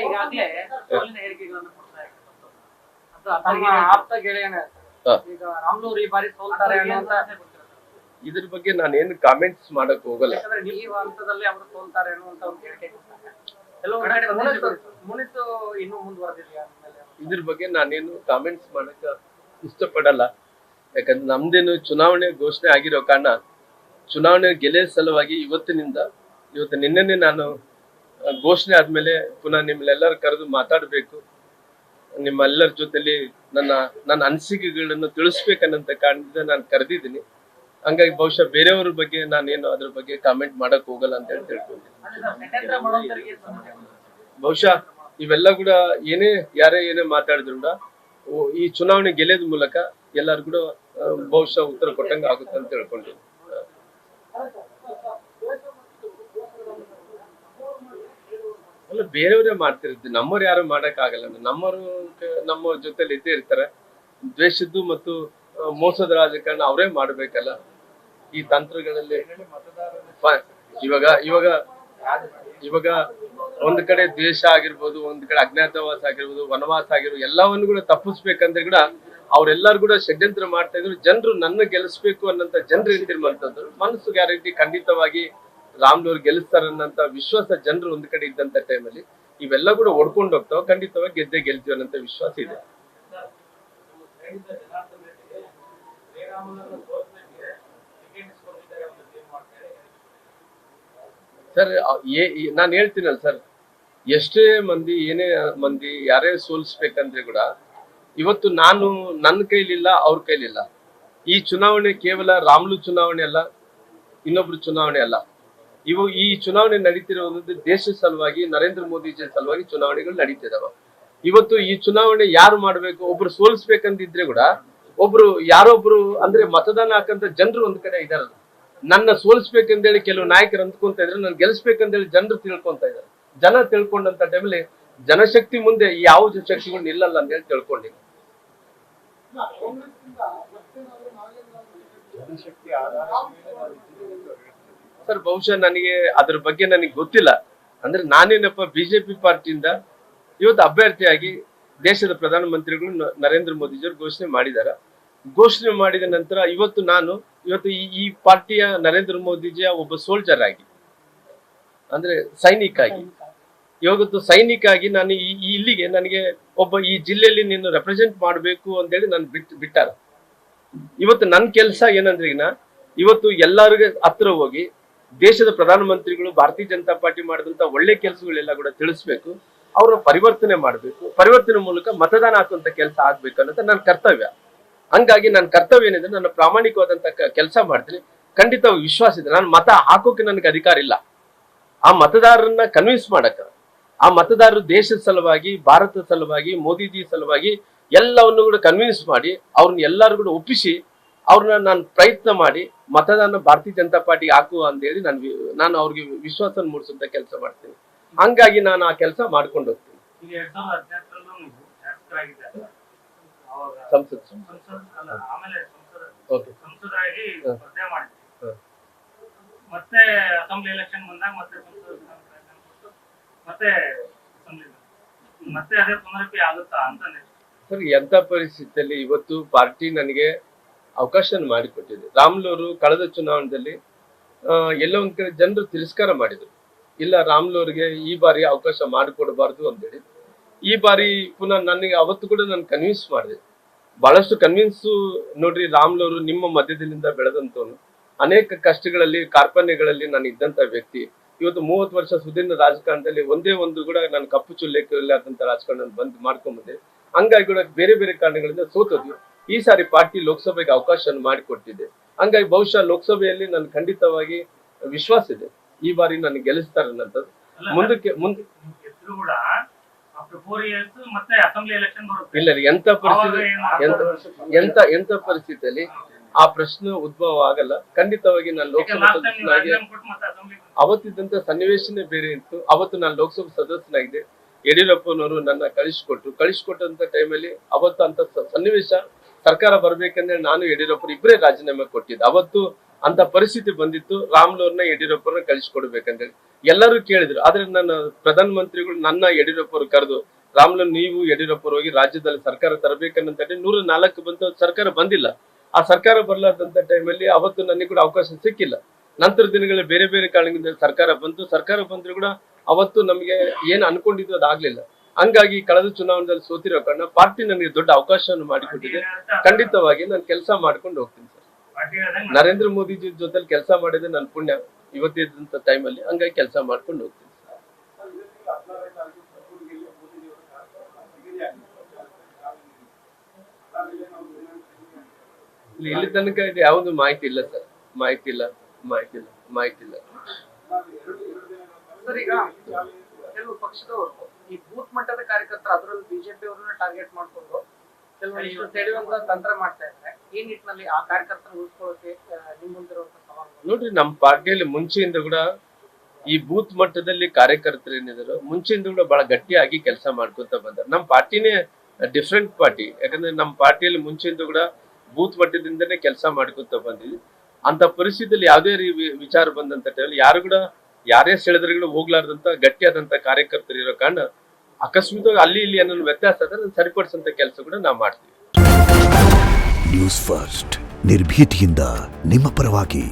ಈಗಾಗಲೇ ಸೋಲಿನ ಹೇಳಿಕೆಗಳನ್ನು ಕೊಡ್ತಾ ಇದ್ದಾರೆ. ತಮ್ಮ ಆಪ್ತ ಗೆಳೆಯನ ಈಗ ರಾಮ್ಲೂರ್ ಈ ಬಾರಿ ಸೋಲ್ತಾರೆ ಅನ್ನುವಂತ ಇದ್ರ ಬಗ್ಗೆ ನಾನೇನು ಕಾಮೆಂಟ್ಸ್ ಮಾಡಕ್ ಹೋಗಲ್ಲ. ಈ ಹಂತದಲ್ಲಿ ಅವರು ಸೋಲ್ತಾರೆ ಅನ್ನುವಂತ ಒಂದು ಹೇಳಿಕೆ ಕೊಡ್ತಾರೆ. ಕೆಲವು ಕಡೆ ಮುನಿಸು ಇನ್ನೂ ಮುಂದುವರೆದಿದೆಯಾ? ಇದ್ರ ಬಗ್ಗೆ ನಾನೇನು ಕಾಮೆಂಟ್ಸ್ ಮಾಡಕ್ ಇಷ್ಟಪಡಲ್ಲ. ಯಾಕಂದ್ರೆ ನಮ್ದೇನು ಚುನಾವಣೆ ಘೋಷಣೆ ಆಗಿರೋ ಕಾರಣ ಚುನಾವಣೆ ಗೆಲ್ಲೋ ಸಲುವಾಗಿ ಇವತ್ತು ನಿನ್ನೆ ನಾನು ಘೋಷಣೆ ಆದ್ಮೇಲೆ ಪುನಃ ನಿಮ್ಮೆಲ್ಲರೂ ಕರೆದು ಮಾತಾಡ್ಬೇಕು, ನಿಮ್ಮೆಲ್ಲರ ಜೊತೆಲಿ ನನ್ನ ಅನಿಸಿಕೆಗಳನ್ನು ತಿಳಿಸ್ಬೇಕನ್ನಂತ ಕಾರಣದಿಂದ ನಾನು ಕರೆದಿದ್ದೀನಿ. ಹಂಗಾಗಿ ಬಹುಶಃ ಬೇರೆಯವ್ರ ಬಗ್ಗೆ ನಾನೇನು ಅದ್ರ ಬಗ್ಗೆ ಕಾಮೆಂಟ್ ಮಾಡಕ್ ಹೋಗಲ್ಲ ಅಂತ ಹೇಳಿ ತಿಳ್ಕೊಂಡಿದ್ದೀನಿ. ಬಹುಶಃ ಇವೆಲ್ಲ ಕೂಡ ಯಾರೇ ಮಾತಾಡಿದ್ರು ಕೂಡ ಈ ಚುನಾವಣೆ ಗೆಲ್ಲೋದ್ ಮೂಲಕ ಎಲ್ಲಾರು ಕೂಡ ಬಹುಶಃ ಉತ್ತರ ಕೊಟ್ಟಂಗ ಆಗುತ್ತೆ ಅಂತ ತಿಳ್ಕೊಂಡಿದ್ದೀನಿ. ಅಲ್ಲ, ಬೇರೆಯವರೇ ಮಾಡ್ತಿರ್ತೀವಿ, ನಮ್ಮವ್ರು ಯಾರು ಮಾಡಕ್ ಆಗಲ್ಲ. ನಮ್ಮವ್ರ ಜೊತೆಲಿ ಇದ್ದೇ ಇರ್ತಾರೆ. ದ್ವೇಷದ್ದು ಮತ್ತು ಮೋಸದ ರಾಜಕಾರಣ ಅವರೇ ಮಾಡ್ಬೇಕಲ್ಲ. ಈ ತಂತ್ರಗಳಲ್ಲಿ ಇವಾಗ ಒಂದ್ ಕಡೆ ದ್ವೇಷ ಆಗಿರ್ಬೋದು, ಒಂದ್ ಕಡೆ ಅಜ್ಞಾತವಾಸ ಆಗಿರ್ಬೋದು, ವನವಾಸ ಆಗಿರ್ಬೋದು, ಎಲ್ಲವನ್ನು ಕೂಡ ತಪ್ಪಿಸ್ಬೇಕಂದ್ರೆ ಕೂಡ ಅವ್ರೆಲ್ಲಾರು ಕೂಡ ಷಡ್ಯಂತ್ರ ಮಾಡ್ತಾ ಇದ್ರು. ಜನರು ನನ್ನ ಗೆಲ್ಲಿಸ್ಬೇಕು ಅನ್ನಂತ ಜನರು ಇರ್ತಿರುವಂತದ್ದು ಮನಸ್ಸು ಗ್ಯಾರಂಟಿ ಖಂಡಿತವಾಗಿ ರಾಮ್ಲೂರ್ ಗೆಲ್ಲಿಸ್ತಾರನ್ನಂತ ವಿಶ್ವಾಸ ಜನರು ಒಂದ್ ಕಡೆ ಇದ್ದಂತ ಟೈಮಲ್ಲಿ ಇವೆಲ್ಲ ಕೂಡ ಒಡ್ಕೊಂಡು ಹೋಗ್ತಾವ. ಖಂಡಿತವಾಗಿ ಗೆಲ್ತೀವಿ ಅನ್ನಂತ ವಿಶ್ವಾಸ ಇದೆ. ಸರ್, ನಾನು ಹೇಳ್ತೀನಲ್ಲ ಸರ್, ಎಷ್ಟೇ ಮಂದಿ ಯಾರೇ ಸೋಲಿಸ್ಬೇಕಂದ್ರೆ ಕೂಡ ಇವತ್ತು ನನ್ನ ಕೈಲಿಲ್ಲ, ಅವ್ರ ಕೈಲಿಲ್ಲ. ಈ ಚುನಾವಣೆ ಕೇವಲ ರಾಮ್ಲು ಚುನಾವಣೆ ಅಲ್ಲ, ಇನ್ನೊಬ್ರು ಚುನಾವಣೆ ಅಲ್ಲ. ಈ ಚುನಾವಣೆ ನಡೀತಿರೋದು ದೇಶದ ಸಲುವಾಗಿ, ನರೇಂದ್ರ ಮೋದಿಜಿ ಸಲುವಾಗಿ ಚುನಾವಣೆಗಳು ನಡೀತಿದಾವ. ಇವತ್ತು ಈ ಚುನಾವಣೆ ಯಾರು ಮಾಡ್ಬೇಕು, ಒಬ್ರು ಸೋಲಿಸ್ಬೇಕಂತಿದ್ರೆ ಕೂಡ ಯಾರೊಬ್ರು ಅಂದ್ರೆ ಮತದಾನ ಹಾಕಂತ ಜನರು ಒಂದ್ ಕಡೆ ಇದಾರಲ್ಲ. ನನ್ನ ಸೋಲಿಸ್ಬೇಕಂದೇಳಿ ಕೆಲವು ನಾಯಕರು ಅಂದ್ಕೊಂತ ಇದ್ರೆ, ನನ್ ಗೆಲ್ಸ್ಬೇಕಂದೇಳಿ ಜನರು ತಿಳ್ಕೊಂತ ಇದಾರೆ. ಜನ ತಿಳ್ಕೊಂಡಂತ ಟೈಮಲ್ಲಿ ಜನಶಕ್ತಿ ಮುಂದೆ ಯಾವ ಶಕ್ತಿಗಳು ನಿಲ್ಲಲ್ಲ ಅಂತ ಹೇಳಿ ತಿಳ್ಕೊಂಡಿದ್ದೀನಿ. ಸರ್, ಬಹುಶಃ ಅದ್ರ ಬಗ್ಗೆ ನನಗೆ ಗೊತ್ತಿಲ್ಲ. ಅಂದ್ರೆ ನಾನೇನಪ್ಪ ಬಿಜೆಪಿ ಪಾರ್ಟಿಯಿಂದ ಇವತ್ತು ಅಭ್ಯರ್ಥಿಯಾಗಿ ದೇಶದ ಪ್ರಧಾನಮಂತ್ರಿಗಳು ನರೇಂದ್ರ ಮೋದಿಜಿಯವರು ಘೋಷಣೆ ಮಾಡಿದ್ದಾರೆ. ಘೋಷಣೆ ಮಾಡಿದ ನಂತರ ಇವತ್ತು ಈ ಪಾರ್ಟಿಯ ನರೇಂದ್ರ ಮೋದಿಜಿಯ ಒಬ್ಬ ಸೋಲ್ಜರ್ ಆಗಿ, ಅಂದ್ರೆ ಸೈನಿಕ ಆಗಿ ನಾನು ಇಲ್ಲಿಗೆ ನನಗೆ ಒಬ್ಬ ಈ ಜಿಲ್ಲೆಯಲ್ಲಿ ನೀನು ರೆಪ್ರೆಸೆಂಟ್ ಮಾಡಬೇಕು ಅಂತೇಳಿ ನಾನು ಬಿಟ್ಟಾರ. ಇವತ್ತು ನನ್ನ ಕೆಲಸ ಏನಂದ್ರೆ ಇವತ್ತು ಎಲ್ಲರಿಗೂ ಹತ್ರ ಹೋಗಿ ದೇಶದ ಪ್ರಧಾನಮಂತ್ರಿಗಳು ಭಾರತೀಯ ಜನತಾ ಪಾರ್ಟಿ ಮಾಡಿದಂತ ಒಳ್ಳೆ ಕೆಲಸಗಳೆಲ್ಲ ಕೂಡ ತಿಳಿಸ್ಬೇಕು, ಅವ್ರ ಪರಿವರ್ತನೆ ಮಾಡ್ಬೇಕು, ಪರಿವರ್ತನೆ ಮೂಲಕ ಮತದಾನ ಹಾಕುವಂತ ಕೆಲಸ ಆಗ್ಬೇಕು ಅನ್ನೋದು ನನ್ನ ಕರ್ತವ್ಯ. ಹಂಗಾಗಿ ನನ್ನ ಕರ್ತವ್ಯ ಏನಿದೆ, ನನ್ನ ಪ್ರಾಮಾಣಿಕವಾದಂತ ಕೆಲಸ ಮಾಡ್ತೀನಿ. ಖಂಡಿತ ವಿಶ್ವಾಸ ಇದೆ. ನಾನು ಮತ ಹಾಕೋಕೆ ನನಗೆ ಅಧಿಕಾರ ಇಲ್ಲ. ಆ ಮತದಾರರನ್ನ ಕನ್ವಿನ್ಸ್ ಮಾಡಕ, ಆ ಮತದಾರರು ದೇಶದ ಸಲುವಾಗಿ, ಭಾರತದ ಸಲುವಾಗಿ, ಮೋದಿಜಿ ಸಲುವಾಗಿ ಎಲ್ಲವನ್ನು ಕೂಡ ಕನ್ವಿನ್ಸ್ ಮಾಡಿ ಅವ್ರನ್ನ ಎಲ್ಲರೂ ಕೂಡ ಒಪ್ಪಿಸಿ ಅವ್ರನ್ನ ನಾನು ಪ್ರಯತ್ನ ಮಾಡಿ ಮತದಾನ ಭಾರತೀಯ ಜನತಾ ಪಾರ್ಟಿಗೆ ಹಾಕುವ ಅಂತ ಹೇಳಿ ನಾನು ಅವ್ರಿಗೆ ವಿಶ್ವಾಸ ಮೂಡಿಸುವಂತ ಕೆಲಸ ಮಾಡ್ತೀನಿ. ಹಂಗಾಗಿ ನಾನು ಆ ಕೆಲಸ ಮಾಡ್ಕೊಂಡು ಹೋಗ್ತೀನಿ. ಮತ್ತೆ ಅಸೆಂಬ್ಲಿ ಎಲೆಕ್ಷನ್ ಬಂದಾಗ ಮತ್ತೆ ಅದೇ ಪುನರಪಿ ಆಗುತ್ತಾ ಅಂತ ಸರ್, ಎಂತ ಪರಿಸ್ಥಿತಿಯಲ್ಲಿ ಇವತ್ತು ಪಾರ್ಟಿ ನನಗೆ ಅವಕಾಶ ಮಾಡಿಕೊಟ್ಟಿದೆ. ರಾಮ್ಲೂರು ಕಳೆದ ಚುನಾವಣೆಯಲ್ಲಿ ಎಲ್ಲ ಒಂದ್ ಕಡೆ ಜನರು ತಿರಸ್ಕಾರ ಮಾಡಿದ್ರು. ಇಲ್ಲ, ರಾಮ್ಲೂರ್ಗೆ ಈ ಬಾರಿ ಅವಕಾಶ ಮಾಡಿಕೊಡಬಾರ್ದು ಅಂತೇಳಿ ಈ ಬಾರಿ ಪುನಃ ನನಗೆ ಅವತ್ತು ಕೂಡ ನಾನು ಕನ್ವಿನ್ಸ್ ಮಾಡಿದೆ. ಬಹಳಷ್ಟು ಕನ್ವಿನ್ಸು. ನೋಡ್ರಿ, ರಾಮ್ಲೂರು ನಿಮ್ಮ ಮಧ್ಯದಿಂದ ಬೆಳೆದಂತವನು, ಅನೇಕ ಕಷ್ಟಗಳಲ್ಲಿ ಕಾರ್ಪಣ್ಯಗಳಲ್ಲಿ ನಾನು ಇದ್ದಂತ ವ್ಯಕ್ತಿ. ಇವತ್ತು 30 ವರ್ಷ ಸುದೀರ್ಘ ರಾಜಕಾರಣದಲ್ಲಿ ಒಂದೇ ಒಂದು ಕೂಡ ನಾನು ಕಪ್ಪು ಚುಲ್ಲೇಖಿಲ್ಲದಂತ ರಾಜಕಾರಣ ಮಾಡ್ಕೊಂಡ್ಬಂದೆ. ಹಂಗಾಗಿ ಕೂಡ ಬೇರೆ ಬೇರೆ ಕಾರಣಗಳಿಂದ ಸೋತದ್ವಿ. ಈ ಸಾರಿ ಪಾರ್ಟಿ ಲೋಕಸಭೆಗೆ ಅವಕಾಶ ಮಾಡಿಕೊಟ್ಟಿದೆ. ಹಂಗಾಗಿ ಬಹುಶಃ ಲೋಕಸಭೆಯಲ್ಲಿ ನಾನು ಖಂಡಿತವಾಗಿ ವಿಶ್ವಾಸ ಇದೆ, ಈ ಬಾರಿ ನಾನು ಗೆಲ್ಲಿಸ್ತಾರೆ ಅನ್ನೋದು. ಮುಂದಕ್ಕೆ ಇಲ್ಲ ರೀ, ಎಂತ ಪರಿಸ್ಥಿತಿಯಲ್ಲಿ ಆ ಪ್ರಶ್ನೆ ಉದ್ಭವ ಆಗಲ್ಲ. ಖಂಡಿತವಾಗಿ ನಾನು ಲೋಕಸಭಾ ಸದಸ್ಯನಾಗಿ ಅವತ್ತಿದ್ದಂತ ಸನ್ನಿವೇಶನೇ ಬೇರೆ ಇತ್ತು. ಅವತ್ತು ನಾನು ಲೋಕಸಭಾ ಸದಸ್ಯನಾಗಿದೆ. ಯಡಿಯೂರಪ್ಪನವರು ನನ್ನ ಕಳಿಸ್ಕೊಟ್ಟಂತ ಟೈಮಲ್ಲಿ ಅವತ್ತು ಅಂತ ಸನ್ನಿವೇಶ ಸರ್ಕಾರ ಬರ್ಬೇಕಂದ್ರೆ ನಾನು ಯಡಿಯೂರಪ್ಪರು ಇಬ್ಬರೇ ರಾಜೀನಾಮೆ ಕೊಟ್ಟಿದ್ದೆ. ಅವತ್ತು ಅಂತ ಪರಿಸ್ಥಿತಿ ಬಂದಿತ್ತು. ರಾಮ್ಲೂರ್ನ ಯಡಿಯೂರಪ್ಪರನ್ನ ಕಳಿಸ್ಕೊಡ್ಬೇಕಂತೇಳಿ ಎಲ್ಲರೂ ಕೇಳಿದ್ರು. ಆದ್ರೆ ನನ್ನ ಪ್ರಧಾನ ಮಂತ್ರಿಗಳು ನನ್ನ ಯಡಿಯೂರಪ್ಪರು ಕರೆದು ರಾಮ್ಲೂರ್ ನೀವು ಯಡಿಯೂರಪ್ಪರು ಹೋಗಿ ರಾಜ್ಯದಲ್ಲಿ ಸರ್ಕಾರ ತರಬೇಕನ್ನಂತ 104 ಬಂತು, ಸರ್ಕಾರ ಬಂದಿಲ್ಲ. ಆ ಸರ್ಕಾರ ಬರ್ಲಾರ್ದಂತ ಟೈಮಲ್ಲಿ ಅವತ್ತು ನನಗೆ ಕೂಡ ಅವಕಾಶ ಸಿಕ್ಕಿಲ್ಲ. ನಂತರ ದಿನಗಳಲ್ಲಿ ಬೇರೆ ಬೇರೆ ಕಾರಣದಿಂದ ಸರ್ಕಾರ ಬಂತು. ಸರ್ಕಾರ ಬಂದ್ರು ಕೂಡ ಅವತ್ತು ನಮಗೆ ಏನು ಅನ್ಕೊಂಡಿದ್ದು ಅದಾಗ್ಲಿಲ್ಲ. ಹಂಗಾಗಿ ಕಳೆದ ಚುನಾವಣೆಯಲ್ಲಿ ಸೋತಿರೋ ಕಾರಣ ಪಾರ್ಟಿ ನನಗೆ ದೊಡ್ಡ ಅವಕಾಶವನ್ನು ಮಾಡಿಕೊಟ್ಟಿದೆ. ಖಂಡಿತವಾಗಿ ನಾನು ಕೆಲಸ ಮಾಡ್ಕೊಂಡು ಹೋಗ್ತೀನಿ ಸರ್. ನರೇಂದ್ರ ಮೋದಿಜಿ ಜೊತೆ ಕೆಲಸ ಮಾಡಿದ್ರೆ ನನ್ನ ಪುಣ್ಯ ಇವತ್ತಿದ್ದಂತ ಟೈಮಲ್ಲಿ. ಹಂಗಾಗಿ ಕೆಲಸ ಮಾಡ್ಕೊಂಡು ಹೋಗ್ತೀನಿ. ಇಲ್ಲಿ ತನಕ ಇದು ಯಾವುದು ಮಾಹಿತಿ ಇಲ್ಲ ಸರ್. ಮಾಹಿತಿ ಇಲ್ಲ. ಸರ್, ಈಗ ಕೆಲವು ಪಕ್ಷದವರು ಈ ಬೂತ್ ಮಟ್ಟದ ಕಾರ್ಯಕರ್ತರು, ಅದರಲ್ಲಿ ಬಿಜೆಪಿ ಅವರನ್ನ ಟಾರ್ಗೆಟ್ ಮಾಡ್ಕೊಂಡು ಕೆಲವೊಂದಿಷ್ಟು ಸೆಳೆಯುವಂತ ತಂತ್ರ ಮಾಡ್ತಾ ಇದ್ದಾರೆ. ಈ ನಿಟ್ಟಿನಲ್ಲಿ ಆ ಕಾರ್ಯಕರ್ತನ ಉಳಿಸ್ಕೊಳ್ಳೋಕೆ ನಿಮ್ಮ ಮುಂದಿರುವಂತ ಸವಾಲು ನೋಡ್ರಿ, ನಮ್ಮ ಪಾರ್ಟಿಯಲ್ಲಿ ಮುಂಚೆಯಿಂದ ಕೂಡ ಈ ಬೂತ್ ಮಟ್ಟದಲ್ಲಿ ಕಾರ್ಯಕರ್ತರು ಏನಿದ್ರು ಮುಂಚೆಯಿಂದ ಕೂಡ ಬಹಳ ಗಟ್ಟಿಯಾಗಿ ಕೆಲಸ ಮಾಡ್ಕೊಂತ ಬಂದಾರೆ. ನಮ್ಮ ಪಾರ್ಟಿನೇ ಡಿಫ್ರೆಂಟ್ ಪಾರ್ಟಿ. ಯಾಕಂದ್ರೆ ನಮ್ಮ ಪಾರ್ಟಿಯಲ್ಲಿ ಮುಂಚೆಯಿಂದ ಕೂಡ ಬೂತ್ ಮಟ್ಟದಿಂದನೇ ಕೆಲಸ ಮಾಡ್ಕೊಂತ ಬಂದಿದ್ವಿ. ಅಂತ ಪರಿಸ್ಥಿತಿಯಲ್ಲಿ ಯಾವುದೇ ವಿಚಾರ ಬಂದಂತ ಟೈಮಲ್ಲಿ ಯಾರು ಕೂಡ ಯಾರೇ ಸೆಳೆದ್ರುಗಳು ಹೋಗ್ಲಾರ್ದಂತ ಗಟ್ಟಿಯಾದಂತ ಕಾರ್ಯಕರ್ತರು ಇರೋ ಕಾರಣ ಅಕಸ್ಮಾತ್ ಅಲ್ಲಿ ಇಲ್ಲಿ ಏನೋ ವ್ಯತ್ಯಾಸ ಆದ್ರೆ ಸರಿಪಡಿಸಂತ ಕೆಲಸ ಕೂಡ ನಾವು ಮಾಡ್ತೀವಿ. ನ್ಯೂಸ್ ಫಸ್ಟ್, ನಿರ್ಭೀತಿಯಿಂದ ನಿಮ್ಮ ಪರವಾಗಿ.